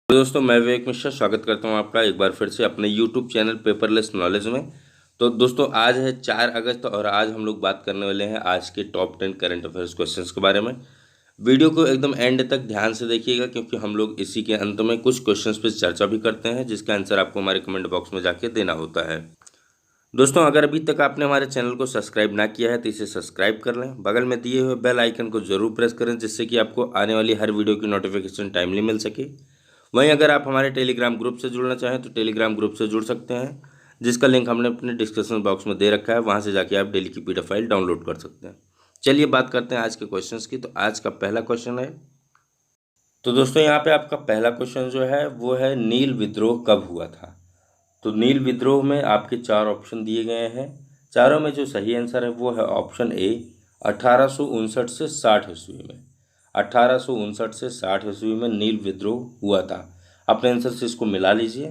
तो दोस्तों मैं विवेक मिश्रा स्वागत करता हूं आपका एक बार फिर से अपने यूट्यूब चैनल पेपरलेस नॉलेज में। तो दोस्तों आज है 4 अगस्त और आज हम लोग बात करने वाले हैं आज के टॉप 10 करंट अफेयर्स क्वेश्चंस के बारे में। वीडियो को एकदम एंड तक ध्यान से देखिएगा क्योंकि हम लोग इसी के अंत में कुछ क्वेश्चंस पे चर्चा भी करते हैं जिसका आंसर आपको हमारे कमेंट बॉक्स में जाके देना होता है। दोस्तों अगर अभी तक आपने हमारे चैनल को सब्सक्राइब ना किया है तो इसे सब्सक्राइब कर लें, बगल में दिए हुए बेल आइकन को जरूर प्रेस करें जिससे कि आपको आने वाली हर वीडियो की नोटिफिकेशन टाइमली मिल सके। वहीं अगर आप हमारे टेलीग्राम ग्रुप से जुड़ना चाहें तो टेलीग्राम ग्रुप से जुड़ सकते हैं जिसका लिंक हमने अपने डिस्क्रिप्शन बॉक्स में दे रखा है, वहां से जाके आप डेली की पीडीएफ फाइल डाउनलोड कर सकते हैं। चलिए बात करते हैं आज के क्वेश्चंस की। तो आज का पहला क्वेश्चन है, तो दोस्तों यहाँ पे आपका पहला क्वेश्चन जो है वो है नील विद्रोह कब हुआ था। तो नील विद्रोह में आपके 4 ऑप्शन दिए गए हैं, चारों में जो सही आंसर है वो है ऑप्शन ए 1859 से 60 ईस्वी में। 1859 से 60 ईस्वी में नील विद्रोह हुआ था। अपने आंसर से इसको मिला लीजिए।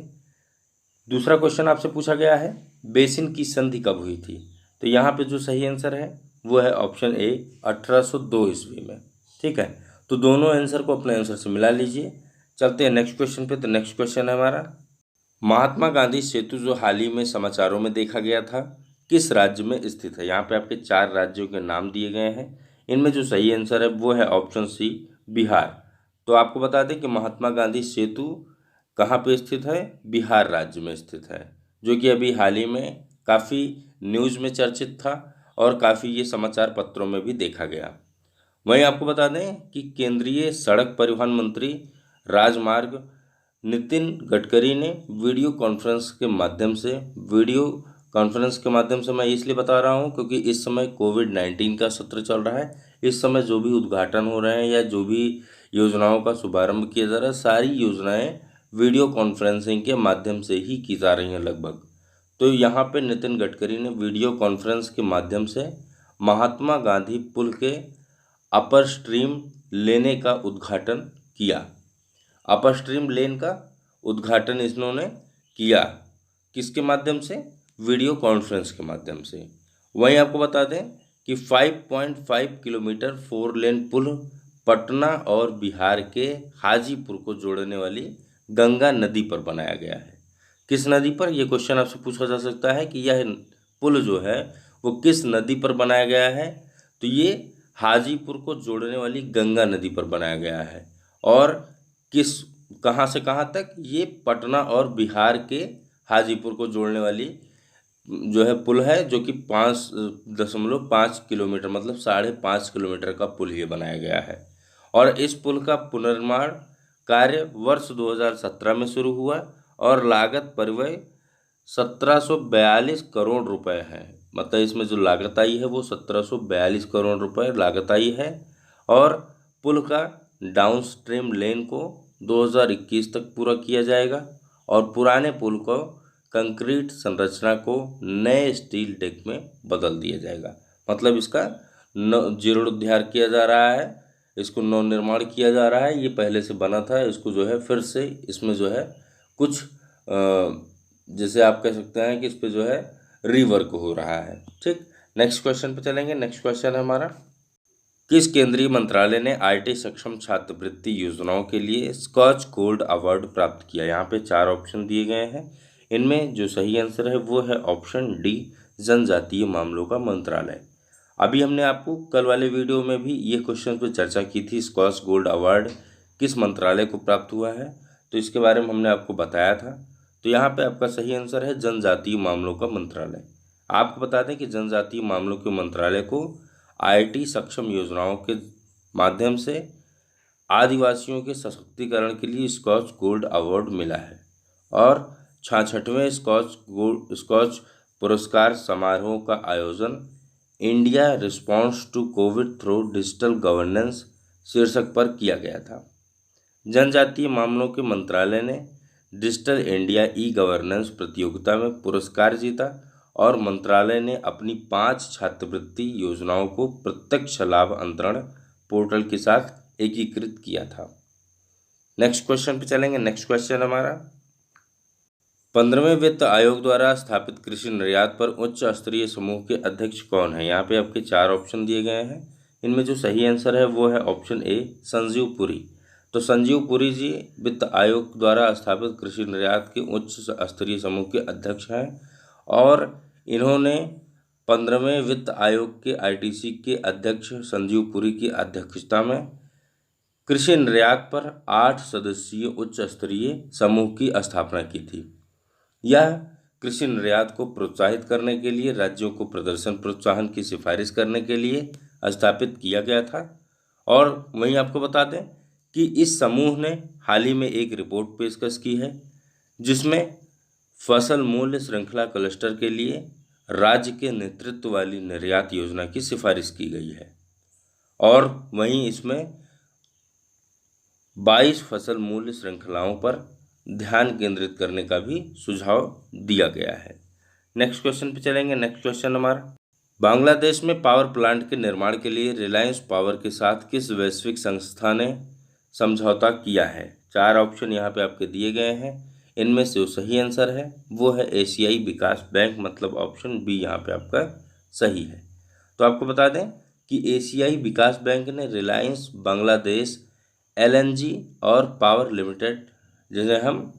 दूसरा क्वेश्चन आपसे पूछा गया है बेसिन की संधि कब हुई थी। तो यहाँ पे जो सही आंसर है वो है ऑप्शन ए 1802 ईस्वी में। ठीक है, तो दोनों आंसर को अपने आंसर से मिला लीजिए। चलते हैं नेक्स्ट क्वेश्चन पे। तो नेक्स्ट क्वेश्चन है हमारा, महात्मा गांधी सेतु जो हाल ही में समाचारों में देखा गया था किस राज्य में स्थित है। यहाँ पे आपके 4 राज्यों के नाम दिए गए हैं, इनमें जो सही आंसर है वो है ऑप्शन सी बिहार। तो आपको बता दें कि महात्मा गांधी सेतु कहाँ पे स्थित है, बिहार राज्य में स्थित है, जो कि अभी हाल ही में काफ़ी न्यूज़ में चर्चित था और काफ़ी ये समाचार पत्रों में भी देखा गया। वहीं आपको बता दें कि केंद्रीय सड़क परिवहन मंत्री राजमार्ग नितिन गडकरी ने वीडियो कॉन्फ्रेंस के माध्यम से मैं इसलिए बता रहा हूं क्योंकि इस समय कोविड-19 का सत्र चल रहा है। इस समय जो भी उद्घाटन हो रहे हैं या जो भी योजनाओं का शुभारंभ किया जा रहा है, सारी योजनाएं वीडियो कॉन्फ्रेंसिंग के माध्यम से ही की जा रही हैं लगभग। तो यहाँ पे नितिन गडकरी ने वीडियो कॉन्फ्रेंस के माध्यम से महात्मा गांधी पुल के अपर स्ट्रीम लेने का उद्घाटन किया। अपर स्ट्रीम लेन का उद्घाटन इन्होंने किया किसके माध्यम से, वीडियो कॉन्फ्रेंस के माध्यम से। वहीं आपको बता दें कि 5.5 किलोमीटर 4 लेन पुल पटना और बिहार के हाजीपुर को जोड़ने वाली गंगा नदी पर बनाया गया है। किस नदी पर, यह क्वेश्चन आपसे पूछा जा सकता है कि यह पुल जो है वो किस नदी पर बनाया गया है। तो ये हाजीपुर को जोड़ने वाली गंगा नदी पर बनाया गया है। और किस कहाँ से कहाँ तक, ये पटना और बिहार के हाजीपुर को जोड़ने वाली जो है पुल है, जो कि 5.5 किलोमीटर मतलब 5.5 किलोमीटर का पुल ये बनाया गया है। और इस पुल का पुनर्निर्माण कार्य वर्ष 2017 में शुरू हुआ और लागत परिव्यय 1742 करोड़ रुपए है। मतलब इसमें जो लागत आई है वो 1742 करोड़ रुपए लागत आई है। और पुल का डाउन स्ट्रीम लेन को 2021 तक पूरा किया जाएगा और पुराने पुल को कंक्रीट संरचना को नए स्टील डेक में बदल दिया जाएगा। मतलब इसका जीर्णोद्धार किया जा रहा है, इसको नव निर्माण किया जा रहा है। ये पहले से बना था, इसको जो है फिर से इसमें जो है कुछ जैसे आप कह सकते हैं कि इस पे जो है रीवर्क हो रहा है। ठीक, नेक्स्ट क्वेश्चन पे चलेंगे। नेक्स्ट क्वेश्चन है हमारा, किस केंद्रीय मंत्रालय ने आईटी सक्षम छात्रवृत्ति योजनाओं के लिए स्कॉच गोल्ड अवार्ड प्राप्त किया। यहाँ पे 4 ऑप्शन दिए गए हैं, इनमें जो सही आंसर है वो है ऑप्शन डी जनजातीय मामलों का मंत्रालय। अभी हमने आपको कल वाले वीडियो में भी ये क्वेश्चन पर चर्चा की थी, स्कॉच गोल्ड अवार्ड किस मंत्रालय को प्राप्त हुआ है, तो इसके बारे में हमने आपको बताया था। तो यहाँ पे आपका सही आंसर है जनजातीय मामलों का मंत्रालय। आपको बता दें कि जनजातीय मामलों के मंत्रालय को आईटी सक्षम योजनाओं के माध्यम से आदिवासियों के सशक्तिकरण के लिए स्कॉच गोल्ड अवार्ड मिला है। और 66वें स्कॉच पुरस्कार समारोह का आयोजन India response to Covid through digital governance शीर्षक पर किया गया था। जनजातीय मामलों के मंत्रालय ने डिजिटल इंडिया ई गवर्नेंस प्रतियोगिता में पुरस्कार जीता और मंत्रालय ने अपनी 5 छात्रवृत्ति योजनाओं को प्रत्यक्ष लाभ अंतरण पोर्टल के साथ एकीकृत किया था। नेक्स्ट क्वेश्चन पे चलेंगे। नेक्स्ट क्वेश्चन हमारा, 15वें वित्त आयोग द्वारा स्थापित कृषि निर्यात पर उच्च स्तरीय समूह के अध्यक्ष कौन है। यहाँ पे आपके 4 ऑप्शन दिए गए हैं, इनमें जो सही आंसर है वो है ऑप्शन ए संजीव पुरी। तो संजीव पुरी जी वित्त आयोग द्वारा स्थापित कृषि निर्यात के उच्च स्तरीय समूह के अध्यक्ष हैं और इन्होंने 15वें वित्त आयोग के आईटीसी के अध्यक्ष संजीव पुरी की अध्यक्षता में कृषि निर्यात पर 8 सदस्यीय उच्च स्तरीय समूह की स्थापना की थी। यह कृषि निर्यात को प्रोत्साहित करने के लिए राज्यों को प्रदर्शन प्रोत्साहन की सिफारिश करने के लिए स्थापित किया गया था। और वहीं आपको बता दें कि इस समूह ने हाल ही में एक रिपोर्ट पेशकश की है जिसमें फसल मूल्य श्रृंखला क्लस्टर के लिए राज्य के नेतृत्व वाली निर्यात योजना की सिफारिश की गई है और वहीं इसमें 22 फसल मूल्य श्रृंखलाओं पर ध्यान केंद्रित करने का भी सुझाव दिया गया है। नेक्स्ट क्वेश्चन पे चलेंगे। नेक्स्ट क्वेश्चन हमारा, बांग्लादेश में पावर प्लांट के निर्माण के लिए रिलायंस पावर के साथ किस वैश्विक संस्था ने समझौता किया है? 4 ऑप्शन यहाँ पे आपके दिए गए हैं, इनमें से जो सही आंसर है वो है एशियाई विकास बैंक, मतलब ऑप्शन बी यहाँ पे आपका सही है। तो आपको बता दें कि एशियाई विकास बैंक ने रिलायंस बांग्लादेश एलएनजी और पावर लिमिटेड, जिन्हें हम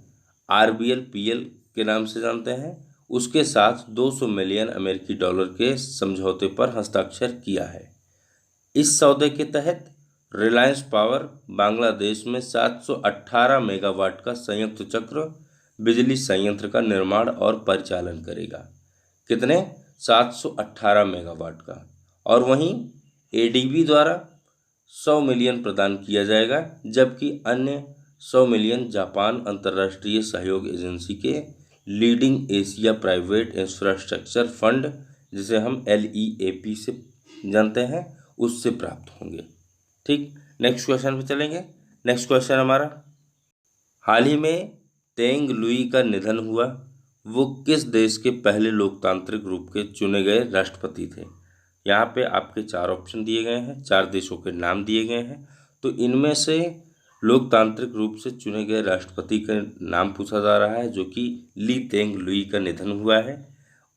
आरबीएल के नाम से जानते हैं, उसके साथ 200 मिलियन अमेरिकी डॉलर के समझौते पर हस्ताक्षर किया है। इस सौदे के तहत रिलायंस पावर बांग्लादेश में 718 मेगावाट का संयुक्त चक्र बिजली संयंत्र का निर्माण और परिचालन करेगा। कितने? 718 मेगावाट का। और वहीं एडीबी द्वारा 100 मिलियन प्रदान किया जाएगा, जबकि अन्य 100 मिलियन जापान अंतर्राष्ट्रीय सहयोग एजेंसी के leading Asia private infrastructure fund, जिसे हम LEAP से जानते हैं, उससे प्राप्त होंगे। ठीक, नेक्स्ट क्वेश्चन पे चलेंगे। नेक्स्ट क्वेश्चन हमारा, हाल ही में तेंग लुई का निधन हुआ, वो किस देश के पहले लोकतांत्रिक रूप के चुने गए राष्ट्रपति थे? यहाँ पे आपके 4 ऑप्शन दिए गए हैं, 4 देशों के नाम दिए गए हैं। तो इनमें से लोकतांत्रिक रूप से चुने गए राष्ट्रपति का नाम पूछा जा रहा है, जो कि ली तेंग लुई का निधन हुआ है,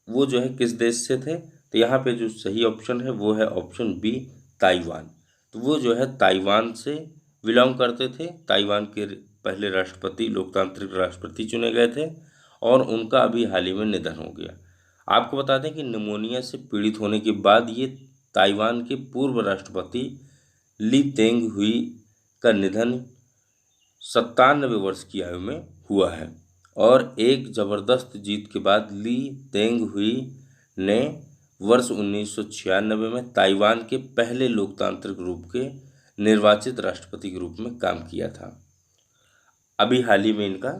वो जो है किस देश से थे? तो यहाँ पे जो सही ऑप्शन है वो है ऑप्शन बी, ताइवान। तो वो जो है ताइवान से बिलोंग करते थे। ताइवान के पहले राष्ट्रपति, लोकतांत्रिक राष्ट्रपति चुने गए थे और उनका अभी हाल ही में निधन हो गया। आपको बता दें कि निमोनिया से पीड़ित होने के बाद ये ताइवान के पूर्व राष्ट्रपति ली तेंग हुई का निधन 97 वर्ष की आयु में हुआ है और एक ज़बरदस्त जीत के बाद ली तेंग हुई ने वर्ष 1996 में ताइवान के पहले लोकतांत्रिक रूप के निर्वाचित राष्ट्रपति के रूप में काम किया था। अभी हाल ही में इनका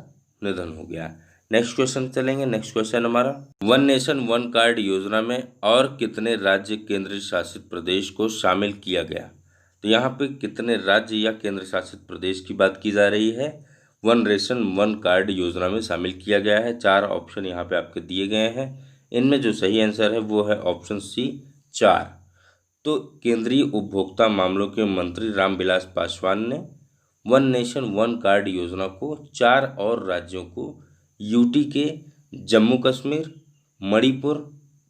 निधन हो गया। नेक्स्ट क्वेश्चन चलेंगे। नेक्स्ट क्वेश्चन हमारा, वन नेशन वन कार्ड योजना में और कितने राज्य केंद्र शासित प्रदेश को शामिल किया गया? तो यहाँ पे कितने राज्य या केंद्र शासित प्रदेश की बात की जा रही है? वन नेशन वन कार्ड योजना में शामिल किया गया है। 4 ऑप्शन यहाँ पे आपके दिए गए हैं, इनमें जो सही आंसर है वो है ऑप्शन सी, 4। तो केंद्रीय उपभोक्ता मामलों के मंत्री रामविलास पासवान ने वन नेशन वन कार्ड योजना को 4 और राज्यों को यूटी के जम्मू कश्मीर, मणिपुर,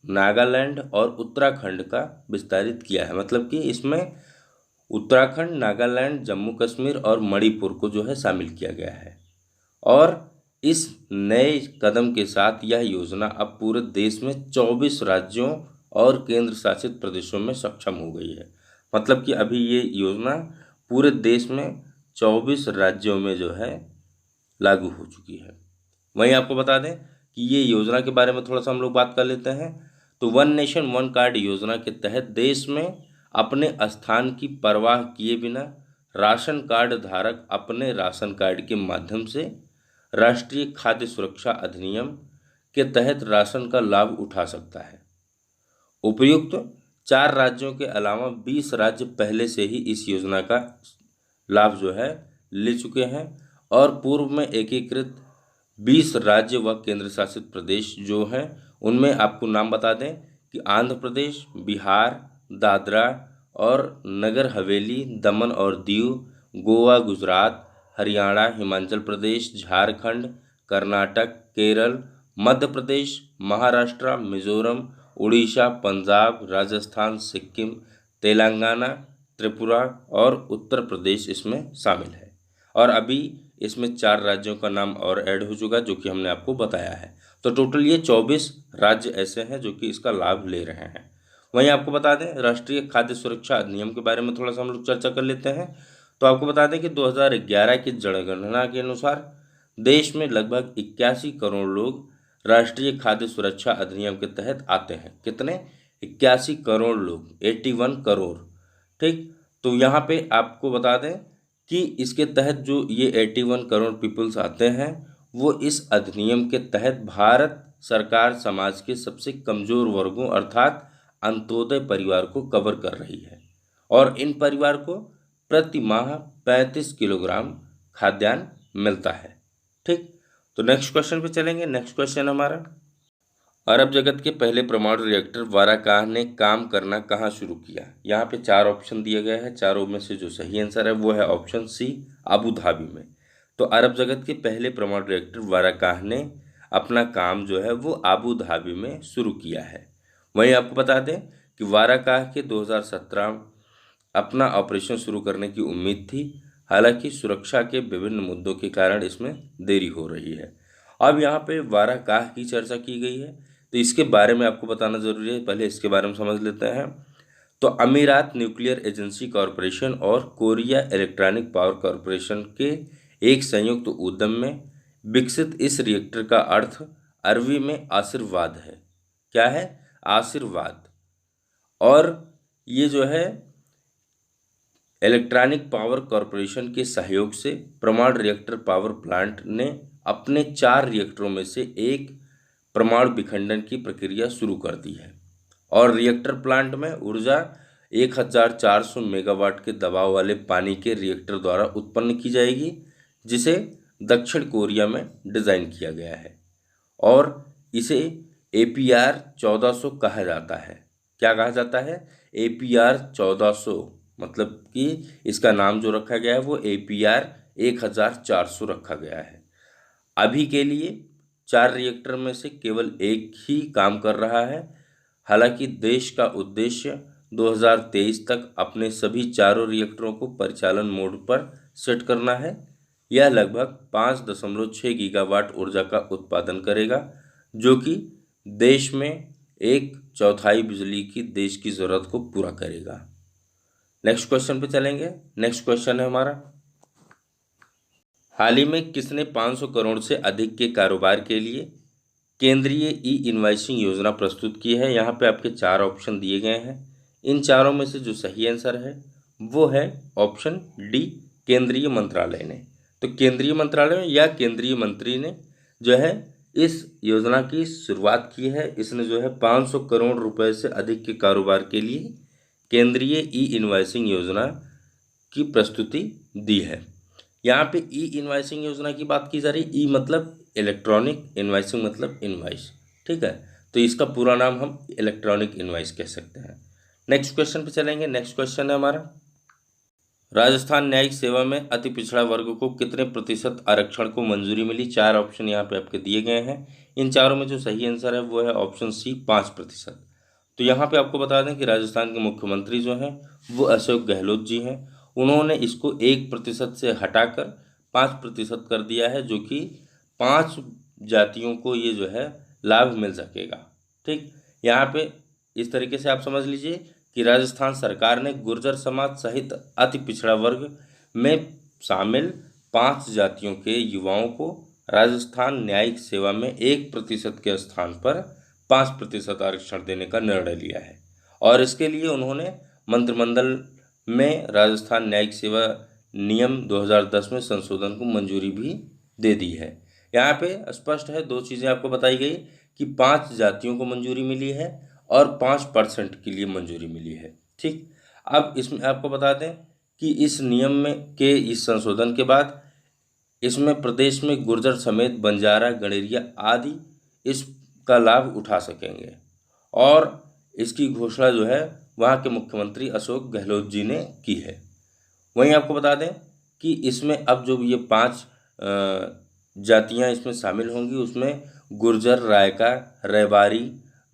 नागालैंड और उत्तराखंड का विस्तारित किया है। मतलब कि इसमें उत्तराखंड, नागालैंड, जम्मू कश्मीर और मणिपुर को जो है शामिल किया गया है। और इस नए कदम के साथ यह योजना अब पूरे देश में 24 राज्यों और केंद्र शासित प्रदेशों में सक्षम हो गई है। मतलब कि अभी ये योजना पूरे देश में 24 राज्यों में जो है लागू हो चुकी है। वहीं आपको बता दें कि ये योजना के बारे में थोड़ा सा हम लोग बात कर लेते हैं। तो वन नेशन वन कार्ड योजना के तहत देश में अपने स्थान की परवाह किए बिना राशन कार्ड धारक अपने राशन कार्ड के माध्यम से राष्ट्रीय खाद्य सुरक्षा अधिनियम के तहत राशन का लाभ उठा सकता है। उपर्युक्त 4 राज्यों के अलावा 20 राज्य पहले से ही इस योजना का लाभ जो है ले चुके हैं और पूर्व में एकीकृत 20 राज्य व केंद्र शासित प्रदेश जो हैं उनमें आपको नाम बता दें कि आंध्र प्रदेश, बिहार, दादरा और नगर हवेली, दमन और दीव, गोवा, गुजरात, हरियाणा, हिमाचल प्रदेश, झारखंड, कर्नाटक, केरल, मध्य प्रदेश, महाराष्ट्र, मिजोरम, उड़ीसा, पंजाब, राजस्थान, सिक्किम, तेलंगाना, त्रिपुरा और उत्तर प्रदेश इसमें शामिल है। और अभी इसमें 4 राज्यों का नाम और ऐड हो चुका जो कि हमने आपको बताया है। तो टोटल ये 24 राज्य ऐसे हैं जो कि इसका लाभ ले रहे हैं। वहीं आपको बता दें राष्ट्रीय खाद्य सुरक्षा अधिनियम के बारे में थोड़ा सा हम लोग चर्चा कर लेते हैं। तो आपको बता दें कि 2011 की जनगणना के अनुसार देश में लगभग 81 करोड़ लोग राष्ट्रीय खाद्य सुरक्षा अधिनियम के तहत आते हैं। कितने? 81 करोड़ लोग, 81 करोड़। ठीक, तो यहाँ पे आपको बता दें कि इसके तहत जो ये 81 करोड़ पीपल्स आते हैं वो इस अधिनियम के तहत भारत सरकार समाज के सबसे कमज़ोर वर्गों अर्थात अंत्योदय परिवार को कवर कर रही है और इन परिवार को प्रति माह 35 किलोग्राम खाद्यान्न मिलता है। ठीक, तो नेक्स्ट क्वेश्चन पे चलेंगे। नेक्स्ट क्वेश्चन हमारा, अरब जगत के पहले परमाणु रिएक्टर वाराकाह ने काम करना कहाँ शुरू किया? यहाँ पे 4 ऑप्शन दिए गए हैं, चारों में से जो सही आंसर है वो है ऑप्शन सी, अबू धाबी में। तो अरब जगत के पहले परमाणु रिएक्टर वाराकाह ने अपना काम जो है वो अबू धाबी में शुरू किया है। वहीं आपको बता दें कि वाराकाह के 2017 अपना ऑपरेशन शुरू करने की उम्मीद थी, हालांकि सुरक्षा के विभिन्न मुद्दों के कारण इसमें देरी हो रही है। अब यहाँ पे वाराकाह की चर्चा की गई है तो इसके बारे में आपको बताना ज़रूरी है, पहले इसके बारे में समझ लेते हैं। तो अमीरात न्यूक्लियर एजेंसी कॉरपोरेशन और कोरिया इलेक्ट्रॉनिक पावर कॉरपोरेशन के एक संयुक्त उद्यम में विकसित इस रिएक्टर का अर्थ अरबी में आशीर्वाद है। क्या है? आशीर्वाद। और ये जो है इलेक्ट्रॉनिक पावर कॉरपोरेशन के सहयोग से परमाणु रिएक्टर पावर प्लांट ने अपने 4 रिएक्टरों में से एक परमाणु विखंडन की प्रक्रिया शुरू कर दी है और रिएक्टर प्लांट में ऊर्जा 1400 मेगावाट के दबाव वाले पानी के रिएक्टर द्वारा उत्पन्न की जाएगी, जिसे दक्षिण कोरिया में डिज़ाइन किया गया है और इसे APR 1400 कहा जाता है। क्या कहा जाता है? APR 1400, मतलब कि इसका नाम जो रखा गया है वो APR 1400 रखा गया है। अभी के लिए 4 रिएक्टर में से केवल एक ही काम कर रहा है। हालांकि देश का उद्देश्य 2023 तक अपने सभी चारों रिएक्टरों को परिचालन मोड पर सेट करना है। यह लगभग 5.6 गीगावाट ऊर्जा का उत्पादन करेगा, जो कि देश में 1/4 बिजली की देश की ज़रूरत को पूरा करेगा। नेक्स्ट क्वेश्चन पे चलेंगे। नेक्स्ट क्वेश्चन है हमारा, हाल ही में किसने 500 करोड़ से अधिक के कारोबार के लिए केंद्रीय ई इनवाइसिंग योजना प्रस्तुत की है? यहाँ पे आपके 4 ऑप्शन दिए गए हैं। इन चारों में से जो सही आंसर है वो है ऑप्शन डी, केंद्रीय मंत्रालय ने। तो केंद्रीय मंत्रालय या केंद्रीय मंत्री ने जो है इस योजना की शुरुआत की है। इसने जो है 500 करोड़ रुपए से अधिक के कारोबार के लिए केंद्रीय ई इनवाइसिंग योजना की प्रस्तुति दी है। यहाँ पे ई इनवाइसिंग योजना की बात की जा रही। ई मतलब इलेक्ट्रॉनिक, इनवाइसिंग मतलब इनवाइस। ठीक है, तो इसका पूरा नाम हम इलेक्ट्रॉनिक इनवाइस कह सकते हैं। नेक्स्ट क्वेश्चन पे चलेंगे। नेक्स्ट क्वेश्चन है हमारा, राजस्थान न्यायिक सेवा में अति पिछड़ा वर्ग को कितने प्रतिशत आरक्षण को मंजूरी मिली? 4 ऑप्शन यहाँ पे आपके दिए गए हैं। इन चारों में जो सही आंसर है वो है ऑप्शन सी, 5%। तो यहाँ पे आपको बता दें कि राजस्थान के मुख्यमंत्री जो हैं वो अशोक गहलोत जी हैं। उन्होंने इसको 1% से हटाकर 5% कर दिया है, जो कि 5 जातियों को ये जो है लाभ मिल सकेगा। ठीक, यहाँ पे इस तरीके से आप समझ लीजिए कि राजस्थान सरकार ने गुर्जर समाज सहित अति पिछड़ा वर्ग में शामिल 5 जातियों के युवाओं को राजस्थान न्यायिक सेवा में 1% के स्थान पर 5% आरक्षण देने का निर्णय लिया है और इसके लिए उन्होंने मंत्रिमंडल में राजस्थान न्यायिक सेवा नियम 2010 में संशोधन को मंजूरी भी दे दी है। यहाँ पे स्पष्ट है, 2 चीज़ें आपको बताई गई कि 5 जातियों को मंजूरी मिली है और 5% के लिए मंजूरी मिली है। ठीक, अब इसमें आपको बता दें कि इस नियम में के इस संशोधन के बाद इसमें प्रदेश में गुर्जर समेत बंजारा, गणेरिया आदि इसका लाभ उठा सकेंगे और इसकी घोषणा जो है वहाँ के मुख्यमंत्री अशोक गहलोत जी ने की है। वहीं आपको बता दें कि इसमें अब जो ये 5 जातियाँ इसमें शामिल होंगी उसमें गुर्जर, रायका, रैबारी,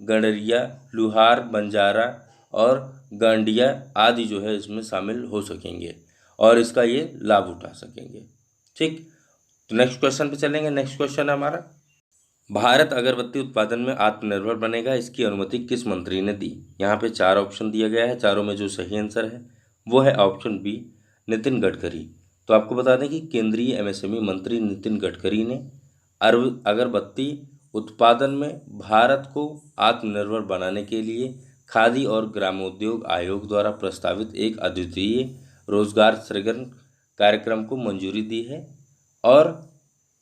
गणरिया, लुहार, बंजारा और गांडिया आदि जो है इसमें शामिल हो सकेंगे और इसका ये लाभ उठा सकेंगे। ठीक, तो नेक्स्ट क्वेश्चन पे चलेंगे। नेक्स्ट क्वेश्चन है हमारा, भारत अगरबत्ती उत्पादन में आत्मनिर्भर बनेगा, इसकी अनुमति किस मंत्री ने दी? यहाँ पे 4 ऑप्शन दिया गया है, चारों में जो सही आंसर है वो है ऑप्शन बी, नितिन गडकरी। तो आपको बता दें कि केंद्रीय एमएसएमई मंत्री नितिन गडकरी ने अगरबत्ती उत्पादन में भारत को आत्मनिर्भर बनाने के लिए खादी और ग्रामोद्योग आयोग द्वारा प्रस्तावित एक अद्वितीय रोजगार सृजन कार्यक्रम को मंजूरी दी है। और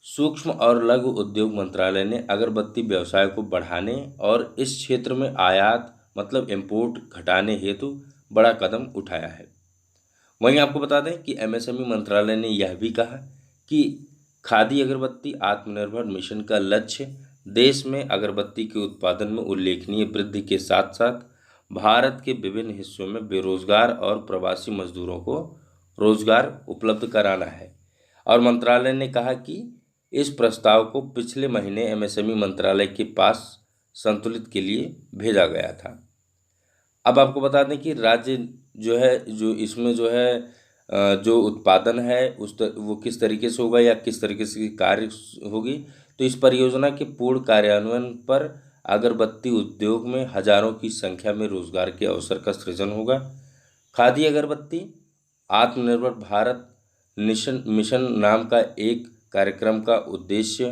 सूक्ष्म और लघु उद्योग मंत्रालय ने अगरबत्ती व्यवसाय को बढ़ाने और इस क्षेत्र में आयात मतलब इंपोर्ट घटाने हेतु बड़ा कदम उठाया है। वहीं आपको बता दें कि एमएसएमई मंत्रालय ने यह भी कहा कि खादी अगरबत्ती आत्मनिर्भर मिशन का लक्ष्य देश में अगरबत्ती के उत्पादन में उल्लेखनीय वृद्धि के साथ साथ भारत के विभिन्न हिस्सों में बेरोजगार और प्रवासी मजदूरों को रोजगार उपलब्ध कराना है। और मंत्रालय ने कहा कि इस प्रस्ताव को पिछले महीने एमएसएमई मंत्रालय के पास संतुलित के लिए भेजा गया था। अब आपको बता दें कि राज्य जो है जो इसमें जो है जो उत्पादन है वो किस तरीके से होगा या किस तरीके से कार्य होगी। तो इस परियोजना के पूर्ण कार्यान्वयन पर अगरबत्ती उद्योग में हजारों की संख्या में रोजगार के अवसर का सृजन होगा। खादी अगरबत्ती आत्मनिर्भर भारत मिशन नाम का एक कार्यक्रम का उद्देश्य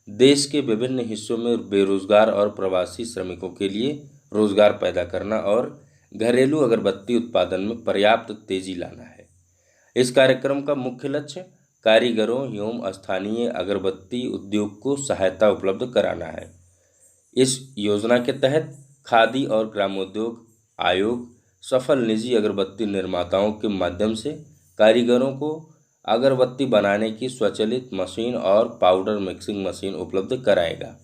देश के विभिन्न हिस्सों में बेरोजगार और प्रवासी श्रमिकों के लिए रोजगार पैदा करना और घरेलू अगरबत्ती उत्पादन में पर्याप्त तेजी लाना है। इस कार्यक्रम का मुख्य लक्ष्य कारीगरों एवं स्थानीय अगरबत्ती उद्योग को सहायता उपलब्ध कराना है। इस योजना के तहत खादी और ग्रामोद्योग आयोग सफल निजी अगरबत्ती निर्माताओं के माध्यम से कारीगरों को अगरबत्ती बनाने की स्वचालित मशीन और पाउडर मिक्सिंग मशीन उपलब्ध कराएगा,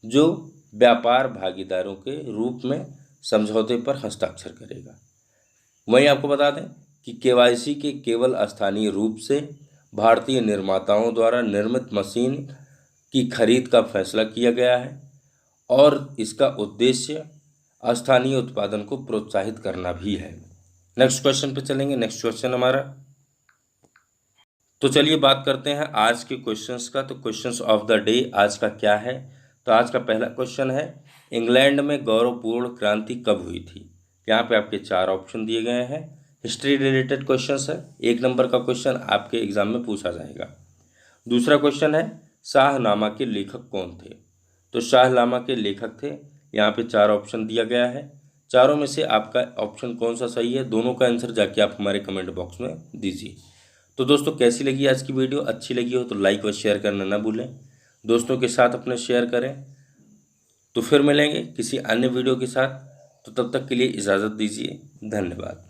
जो व्यापार भागीदारों के रूप में समझौते पर हस्ताक्षर करेगा। वहीं आपको बता दें कि केवाईसी के केवल स्थानीय रूप से भारतीय निर्माताओं द्वारा निर्मित मशीन की खरीद का फैसला किया गया है और इसका उद्देश्य स्थानीय उत्पादन को प्रोत्साहित करना भी है। नेक्स्ट क्वेश्चन पे चलेंगे। नेक्स्ट क्वेश्चन हमारा, तो चलिए बात करते हैं आज के क्वेश्चंस का। तो क्वेश्चंस ऑफ द डे आज का क्या है? तो आज का पहला क्वेश्चन है, इंग्लैंड में गौरवपूर्ण क्रांति कब हुई थी? यहाँ पे आपके 4 ऑप्शन दिए गए हैं। हिस्ट्री रिलेटेड क्वेश्चंस है, 1 नंबर का क्वेश्चन आपके एग्जाम में पूछा जाएगा। दूसरा क्वेश्चन है, शाहनामा के लेखक कौन थे? तो शाहनामा के लेखक थे, यहाँ पे 4 ऑप्शन दिया गया है। चारों में से आपका ऑप्शन कौन सा सही है, दोनों का आंसर जाके आप हमारे कमेंट बॉक्स में दीजिए। तो दोस्तों कैसी लगी आज की वीडियो? अच्छी लगी हो तो लाइक व शेयर करना ना भूलें, दोस्तों के साथ अपने शेयर करें। तो फिर मिलेंगे किसी अन्य वीडियो के साथ, तो तब तक के लिए इजाज़त दीजिए। धन्यवाद।